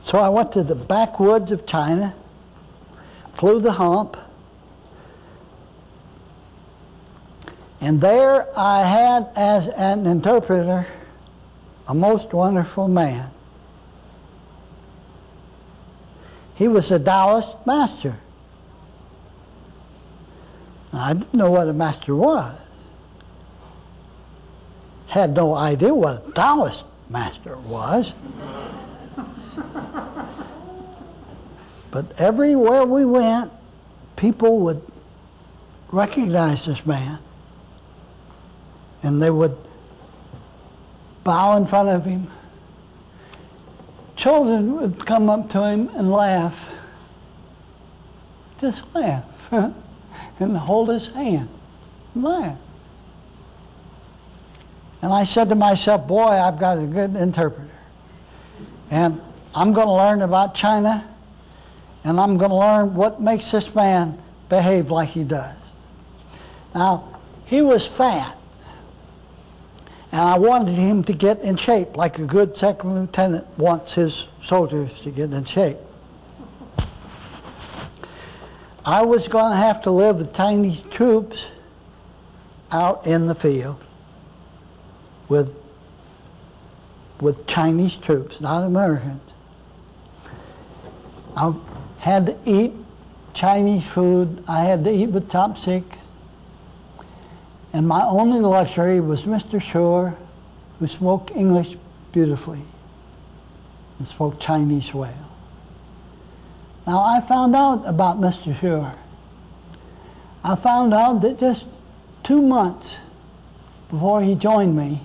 So I went to the backwoods of China, flew the hump, and there I had as an interpreter a most wonderful man. He was a Taoist master. Now, I didn't know what a master was. Had no idea what a Taoist master was. But everywhere we went, people would recognize this man. And they would bow in front of him. Children would come up to him and laugh. Just laugh. And hold his hand and laugh. And I said to myself, boy, I've got a good interpreter. And I'm going to learn about China, and I'm going to learn what makes this man behave like he does. Now, he was fat, and I wanted him to get in shape like a good second lieutenant wants his soldiers to get in shape. I was going to have to live with Chinese troops out in the field with Chinese troops, not Americans. I had to eat Chinese food. I had to eat with chopsticks. And my only luxury was Mr. Shore, who spoke English beautifully and spoke Chinese well. Now, I found out about Mr. Shore. I found out that just 2 months before he joined me,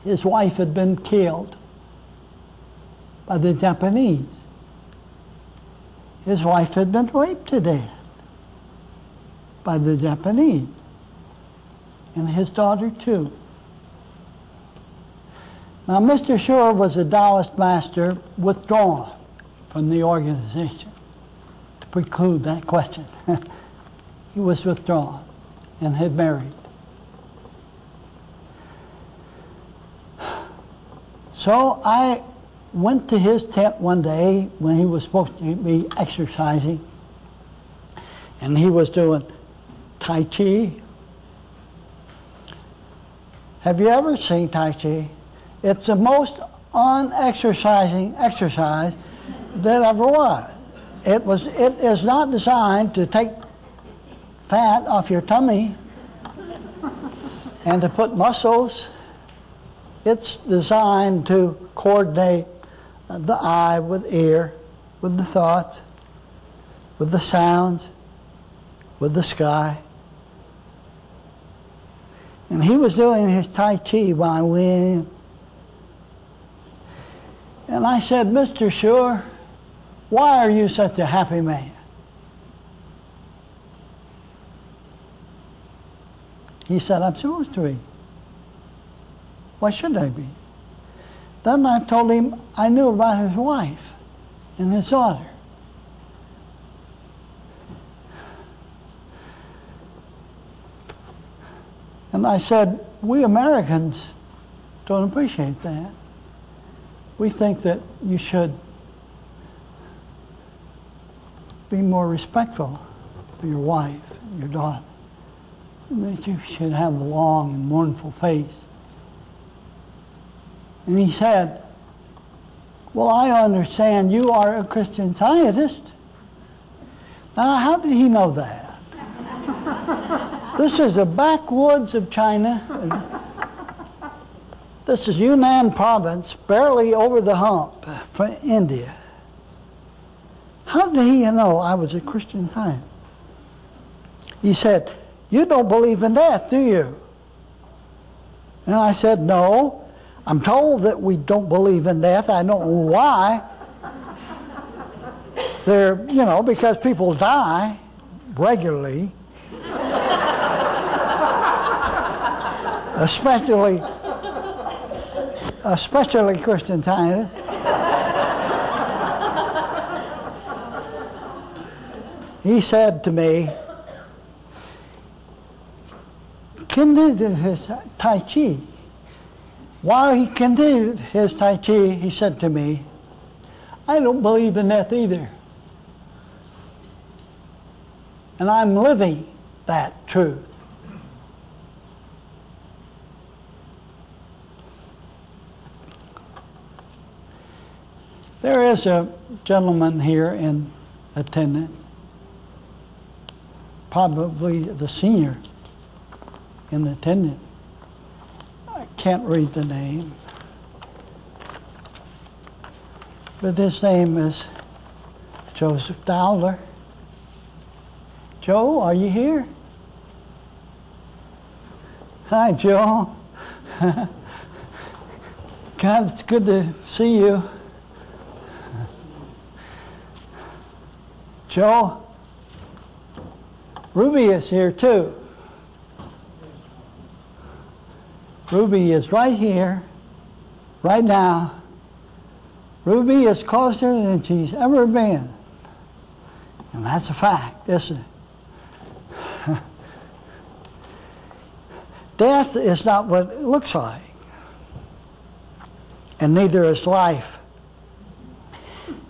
his wife had been killed by the Japanese. His wife had been raped to death by the Japanese, and his daughter too. Now, Mr. Shore was a Taoist master withdrawn from the organization to preclude that question. He was withdrawn and had married. So I went to his tent one day when he was supposed to be exercising, and he was doing Tai Chi. Have you ever seen Tai Chi? It's the most unexercising exercise that ever was. It is not designed to take fat off your tummy and to put muscles. It's designed to coordinate the eye with ear, with the thoughts, with the sounds, with the sky. And he was doing his Tai Chi when I went in. And I said, Mr. Shore, why are you such a happy man? He said, I'm supposed to be. Why should I be? Then I told him I knew about his wife and his daughter. And I said, we Americans don't appreciate that. We think that you should be more respectful of your wife and your daughter, and that you should have a long and mournful face. And he said, well, I understand you are a Christian Scientist. Now, how did he know that? This is the backwoods of China. This is Yunnan province, barely over the hump from India. How did he know I was a Christian Scientist? He said, you don't believe in death, do you? And I said, no. I'm told that we don't believe in death. I don't know why. Because people die regularly. especially Christian Scientists. He said to me, continued his Tai Chi. While he continued his Tai Chi, he said to me, I don't believe in death either. And I'm living that truth. There is a gentleman here in attendance, probably the senior in attendance. I can't read the name, but his name is Joseph Dowler. Joe, are you here? Hi, Joe. God, it's good to see you. Joe, Ruby is here too. Ruby is right here, right now. Ruby is closer than she's ever been. And that's a fact, isn't it? Death is not what it looks like. And neither is life.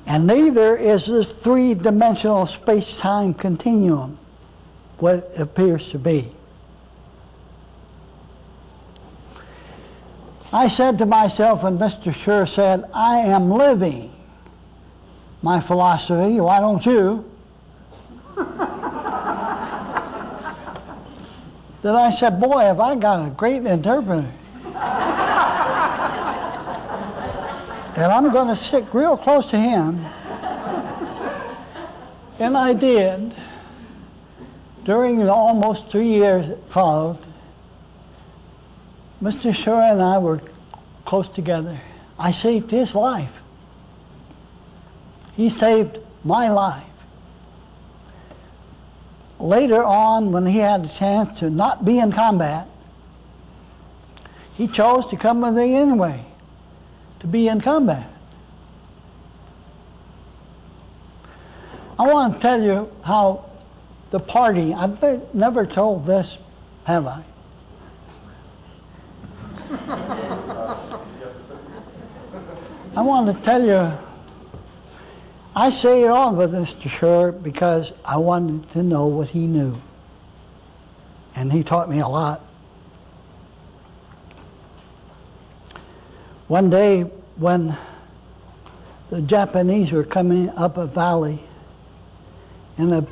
And neither is this three-dimensional space-time continuum what it appears to be. I said to myself, and Mr. Schur said, I am living my philosophy, why don't you? Then I said, boy, have I got a great interpreter. And I'm going to stick real close to him. And I did. During the almost 3 years that followed, Mr. Schur and I were close together. I saved his life. He saved my life. Later on, when he had a chance to not be in combat, he chose to come with me anyway, to be in combat. I want to tell you how the party, I've never told this, have I? I want to tell you, I say it all with Mr. Schur because I wanted to know what he knew. And he taught me a lot. One day when the Japanese were coming up a valley and it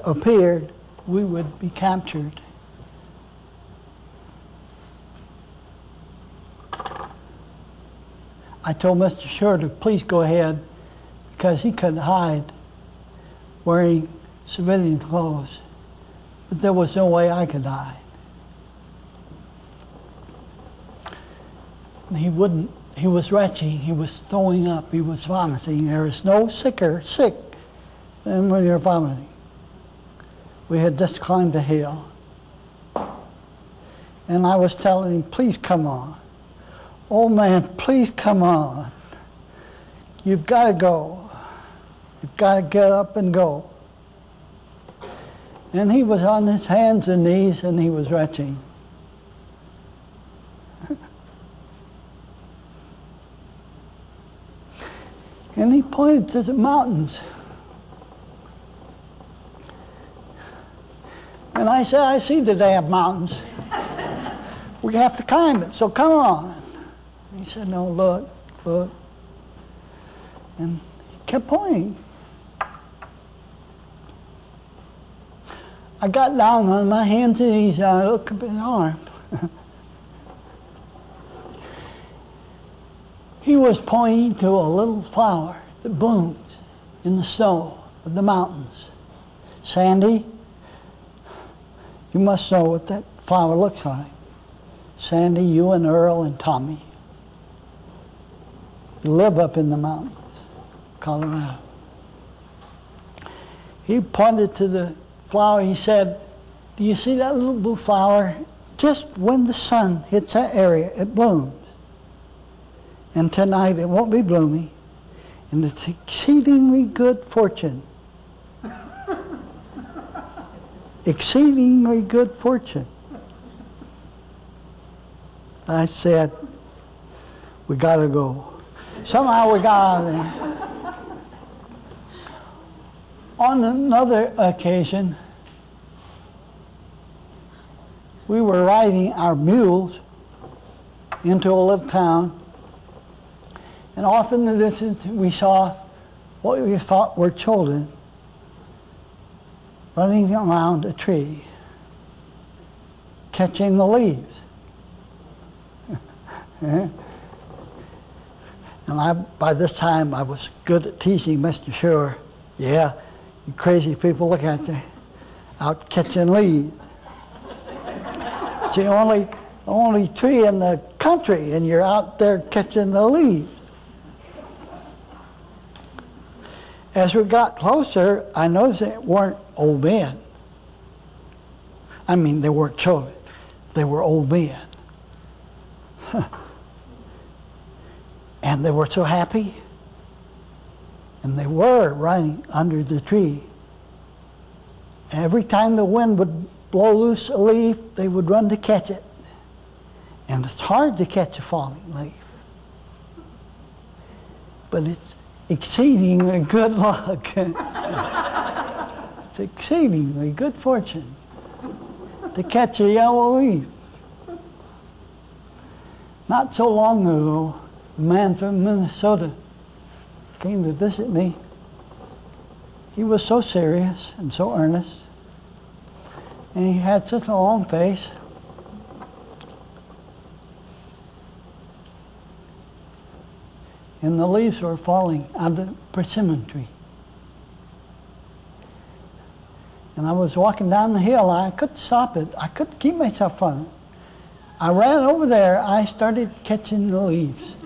appeared we would be captured. I told Mr. Schur to please go ahead because he couldn't hide wearing civilian clothes. But there was no way I could hide. And he wouldn't. He was retching. He was throwing up. He was vomiting. There is no sick than when you're vomiting. We had just climbed a hill. And I was telling him, please come on. Oh man, please come on. You've got to go. You've got to get up and go. And he was on his hands and knees and he was retching. And he pointed to the mountains. And I said, I see the damn mountains. We have to climb it, so come on. He said, no, look, look. And he kept pointing. I got down on my hands and knees and I looked up his arm. He was pointing to a little flower that blooms in the snow of the mountains. Sandy, you must know what that flower looks like. Sandy, you and Earl and Tommy live up in the mountains, Colorado. He pointed to the flower. He said, do you see that little blue flower? Just when the sun hits that area, it blooms. And tonight it won't be blooming. And it's exceedingly good fortune. Exceedingly good fortune. I said, we got to go. Somehow we got out of there. On another occasion, we were riding our mules into a little town, and off in the distance we saw what we thought were children running around a tree, catching the leaves. And by this time, I was good at teaching Mr. Shore. Yeah, you crazy people, look at you, out catching leaves. It's the only tree in the country, and you're out there catching the leaves. As we got closer, I noticed it weren't old men. I mean, they weren't children. They were old men. And they were so happy. And they were running under the tree. Every time the wind would blow loose a leaf, they would run to catch it. And it's hard to catch a falling leaf. But it's exceedingly good luck. It's exceedingly good fortune to catch a yellow leaf. Not so long ago, a man from Minnesota came to visit me. He was so serious and so earnest, and he had such a long face. And the leaves were falling out of the persimmon tree. And I was walking down the hill. I couldn't stop it. I couldn't keep myself from it. I ran over there. I started catching the leaves,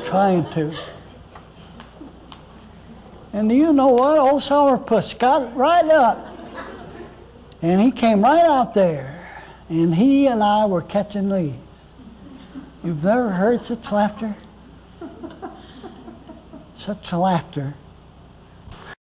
trying to. And do you know what? Old Sourpuss got right up. And he came right out there. And he and I were catching leaves. You've never heard such laughter? Such laughter